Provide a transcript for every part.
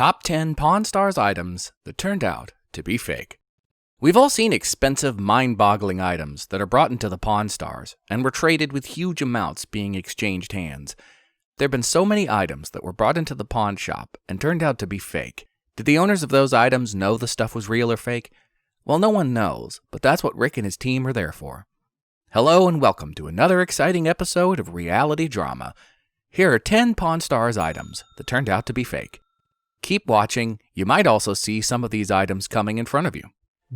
Top 10 Pawn Stars items that turned out to be fake. We've all seen expensive, mind-boggling items that are brought into the Pawn Stars and were traded with huge amounts being exchanged hands. There have been so many items that were brought into the pawn shop and turned out to be fake. Did the owners of those items know the stuff was real or fake? Well, no one knows, but that's what Rick and his team are there for. Hello and welcome to another exciting episode of Reality Drama. Here are 10 Pawn Stars items that turned out to be fake. Keep watching, you might also see some of these items coming in front of you.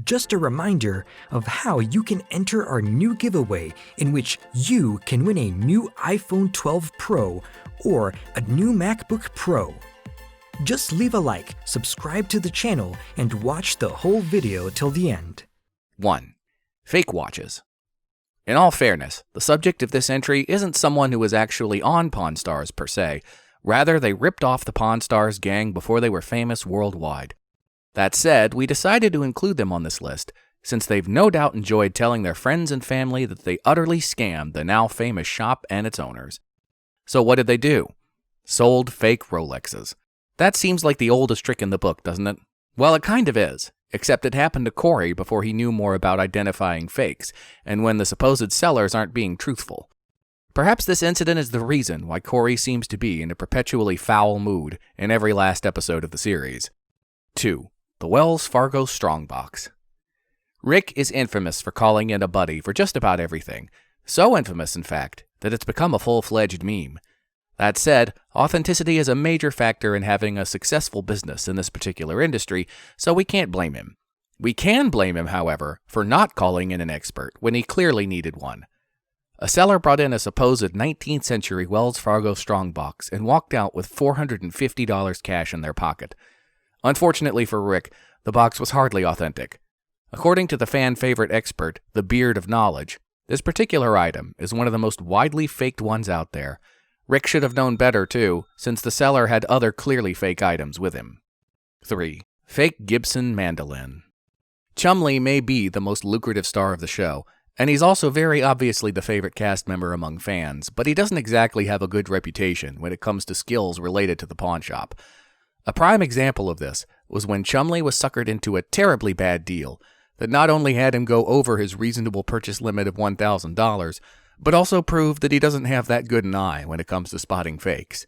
Just a reminder of how you can enter our new giveaway in which you can win a new iPhone 12 Pro or a new MacBook Pro. Just leave a like, subscribe to the channel, and watch the whole video till the end. 1. Fake watches. In all fairness, the subject of this entry isn't someone who was actually on Pawn Stars per se. Rather, they ripped off the Pawn Stars gang before they were famous worldwide. That said, we decided to include them on this list, since they've no doubt enjoyed telling their friends and family that they utterly scammed the now famous shop and its owners. So what did they do? Sold fake Rolexes. That seems like the oldest trick in the book, doesn't it? Well, it kind of is, except it happened to Corey before he knew more about identifying fakes, and when the supposed sellers aren't being truthful. Perhaps this incident is the reason why Corey seems to be in a perpetually foul mood in every last episode of the series. 2. The Wells Fargo Strongbox. Rick is infamous for calling in a buddy for just about everything. So infamous, in fact, that it's become a full-fledged meme. That said, authenticity is a major factor in having a successful business in this particular industry, so we can't blame him. We can blame him, however, for not calling in an expert when he clearly needed one. A seller brought in a supposed 19th century Wells Fargo strongbox and walked out with $450 cash in their pocket. Unfortunately for Rick, the box was hardly authentic. According to the fan-favorite expert, the Beard of Knowledge, this particular item is one of the most widely faked ones out there. Rick should have known better too, since the seller had other clearly fake items with him. 3. Fake Gibson Mandolin. Chumlee may be the most lucrative star of the show, and he's also very obviously the favorite cast member among fans, but he doesn't exactly have a good reputation when it comes to skills related to the pawn shop. A prime example of this was when Chumlee was suckered into a terribly bad deal that not only had him go over his reasonable purchase limit of $1,000, but also proved that he doesn't have that good an eye when it comes to spotting fakes.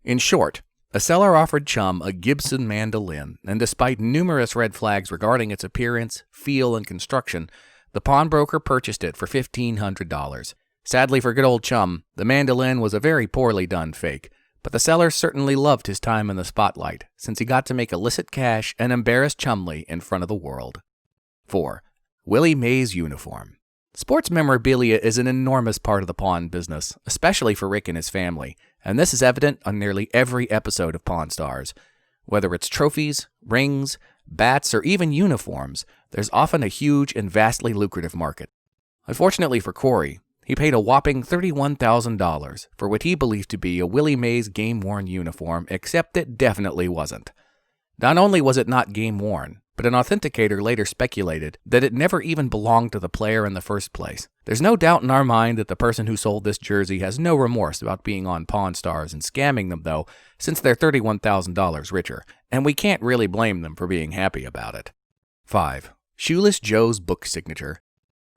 In short, a seller offered Chum a Gibson mandolin, and despite numerous red flags regarding its appearance, feel, and construction, the pawnbroker purchased it for $1,500. Sadly for good old Chum, the mandolin was a very poorly done fake, but the seller certainly loved his time in the spotlight, since he got to make illicit cash and embarrass Chumlee in front of the world. 4. Willie Mays uniform. Sports memorabilia is an enormous part of the pawn business, especially for Rick and his family, and this is evident on nearly every episode of Pawn Stars. Whether it's trophies, rings, bats, or even uniforms, there's often a huge and vastly lucrative market. Unfortunately for Corey, he paid a whopping $31,000 for what he believed to be a Willie Mays game-worn uniform, except it definitely wasn't. Not only was it not game-worn, but an authenticator later speculated that it never even belonged to the player in the first place. There's no doubt in our mind that the person who sold this jersey has no remorse about being on Pawn Stars and scamming them, though, since they're $31,000 richer, and we can't really blame them for being happy about it. 5. Shoeless Joe's book signature.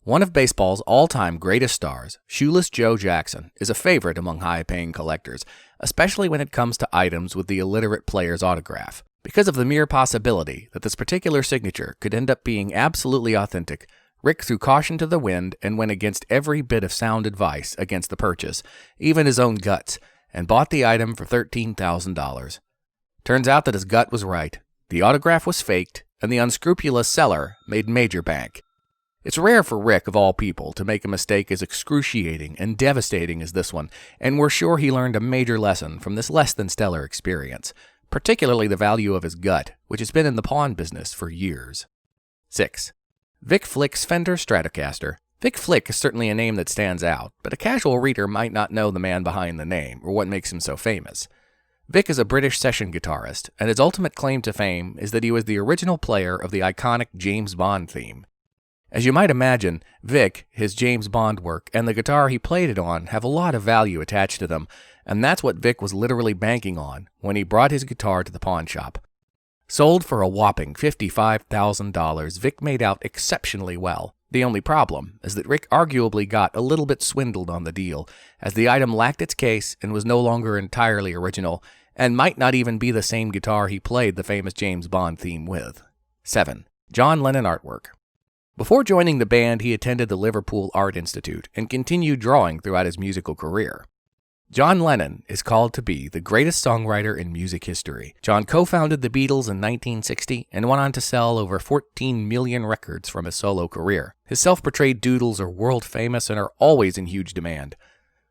One of baseball's all-time greatest stars, Shoeless Joe Jackson, is a favorite among high-paying collectors, especially when it comes to items with the illiterate player's autograph. Because of the mere possibility that this particular signature could end up being absolutely authentic, Rick threw caution to the wind and went against every bit of sound advice against the purchase, even his own guts, and bought the item for $13,000. Turns out that his gut was right. The autograph was faked, and the unscrupulous seller made major bank. It's rare for Rick, of all people, to make a mistake as excruciating and devastating as this one, and we're sure he learned a major lesson from this less-than-stellar experience, particularly the value of his gut, which has been in the pawn business for years. 6. Vic Flix Fender Stratocaster. Vic Flix is certainly a name that stands out, but a casual reader might not know the man behind the name or what makes him so famous. Vic is a British session guitarist, and his ultimate claim to fame is that he was the original player of the iconic James Bond theme. As you might imagine, Vic, his James Bond work, and the guitar he played it on have a lot of value attached to them, and that's what Vic was literally banking on when he brought his guitar to the pawn shop. Sold for a whopping $55,000, Vic made out exceptionally well. The only problem is that Rick arguably got a little bit swindled on the deal, as the item lacked its case and was no longer entirely original, and might not even be the same guitar he played the famous James Bond theme with. 7. John Lennon artwork. Before joining the band, he attended the Liverpool Art Institute and continued drawing throughout his musical career. John Lennon is called to be the greatest songwriter in music history. John co-founded the Beatles in 1960 and went on to sell over 14 million records from his solo career. His self-portrayed doodles are world famous and are always in huge demand.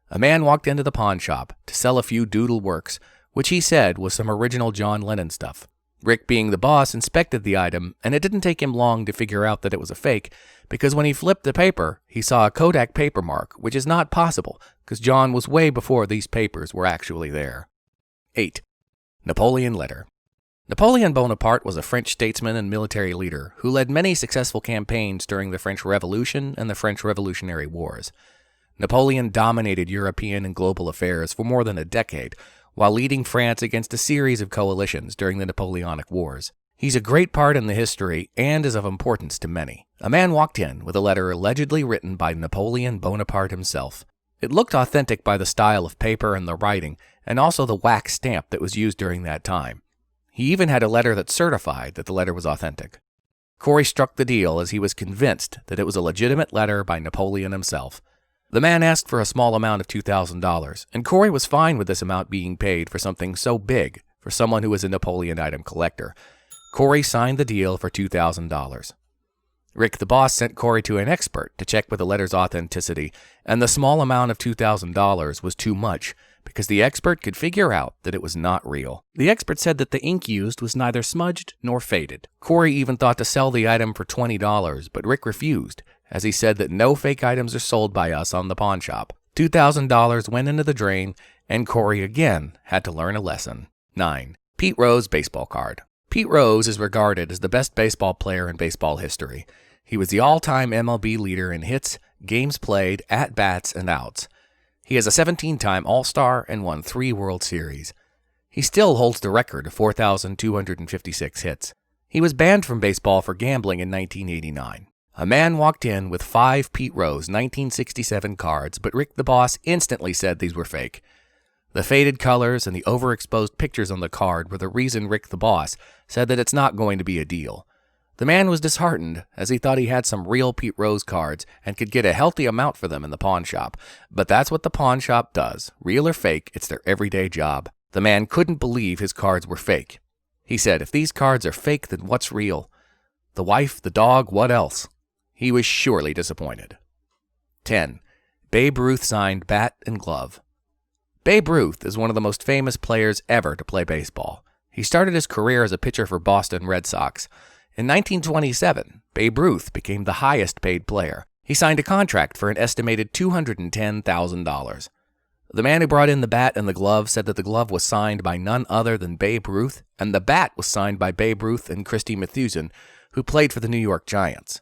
A man walked into the pawn shop to sell a few doodle works, which he said was some original John Lennon stuff. Rick, being the boss, inspected the item, and it didn't take him long to figure out that it was a fake, because when he flipped the paper, he saw a Kodak paper mark, which is not possible, because John was way before these papers were actually there. 8. Napoleon Letter. Napoleon Bonaparte was a French statesman and military leader who led many successful campaigns during the French Revolution and the French Revolutionary Wars. Napoleon dominated European and global affairs for more than a decade, while leading France against a series of coalitions during the Napoleonic Wars. He's a great part in the history and is of importance to many. A man walked in with a letter allegedly written by Napoleon Bonaparte himself. It looked authentic by the style of paper and the writing, and also the wax stamp that was used during that time. He even had a letter that certified that the letter was authentic. Corey struck the deal as he was convinced that it was a legitimate letter by Napoleon himself. The man asked for a small amount of $2,000, and Corey was fine with this amount being paid for something so big for someone who was a Napoleon item collector. Corey signed the deal for $2,000. Rick the boss sent Corey to an expert to check with the letter's authenticity, and the small amount of $2,000 was too much because the expert could figure out that it was not real. The expert said that the ink used was neither smudged nor faded. Corey even thought to sell the item for $20, but Rick refused, as he said that no fake items are sold by us on the pawn shop. $2,000 went into the drain, and Corey again had to learn a lesson. 9. Pete Rose baseball card. Pete Rose is regarded as the best baseball player in baseball history. He was the all-time MLB leader in hits, games played, at-bats, and outs. He is a 17-time All-Star and won 3 World Series. He still holds the record of 4,256 hits. He was banned from baseball for gambling in 1989. A man walked in with 5 Pete Rose 1967 cards, but Rick the boss instantly said these were fake. The faded colors and the overexposed pictures on the card were the reason Rick the boss said that it's not going to be a deal. The man was disheartened, as he thought he had some real Pete Rose cards and could get a healthy amount for them in the pawn shop. But that's what the pawn shop does. Real or fake, it's their everyday job. The man couldn't believe his cards were fake. He said, if these cards are fake, then what's real? The wife, the dog, what else? He was surely disappointed. 10. Babe Ruth signed bat and glove. Babe Ruth is one of the most famous players ever to play baseball. He started his career as a pitcher for Boston Red Sox. In 1927, Babe Ruth became the highest paid player. He signed a contract for an estimated $210,000. The man who brought in the bat and the glove said that the glove was signed by none other than Babe Ruth, and the bat was signed by Babe Ruth and Christy Mathewson, who played for the New York Giants.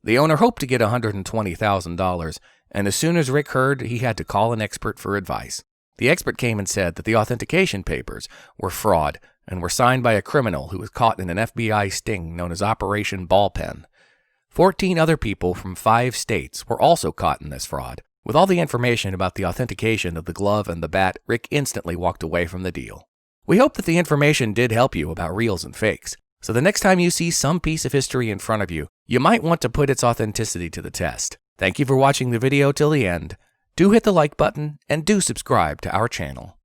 The owner hoped to get $120,000, and as soon as Rick heard, he had to call an expert for advice. The expert came and said that the authentication papers were fraud and were signed by a criminal who was caught in an FBI sting known as Operation Ballpen. 14 other people from 5 states were also caught in this fraud. With all the information about the authentication of the glove and the bat, Rick instantly walked away from the deal. We hope that the information did help you about reals and fakes. So the next time you see some piece of history in front of you, you might want to put its authenticity to the test. Thank you for watching the video till the end. Do hit the like button and do subscribe to our channel.